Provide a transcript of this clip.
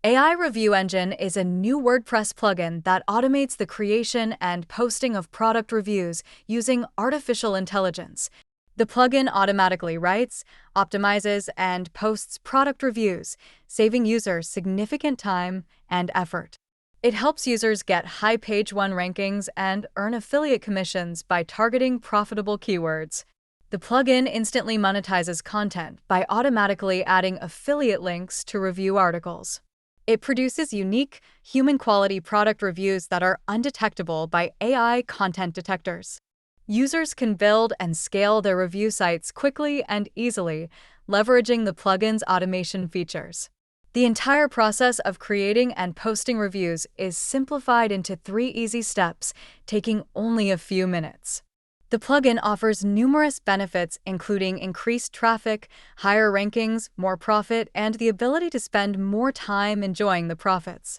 AI Review Engine is a new WordPress plugin that automates the creation and posting of product reviews using artificial intelligence. The plugin automatically writes, optimizes, and posts product reviews, saving users significant time and effort. It helps users get high page one rankings and earn affiliate commissions by targeting profitable keywords. The plugin instantly monetizes content by automatically adding affiliate links to review articles. It produces unique, human-quality product reviews that are undetectable by AI content detectors. Users can build and scale their review sites quickly and easily, leveraging the plugin's automation features. The entire process of creating and posting reviews is simplified into 3 easy steps, taking only a few minutes. The plugin offers numerous benefits, including increased traffic, higher rankings, more profit, and the ability to spend more time enjoying the profits.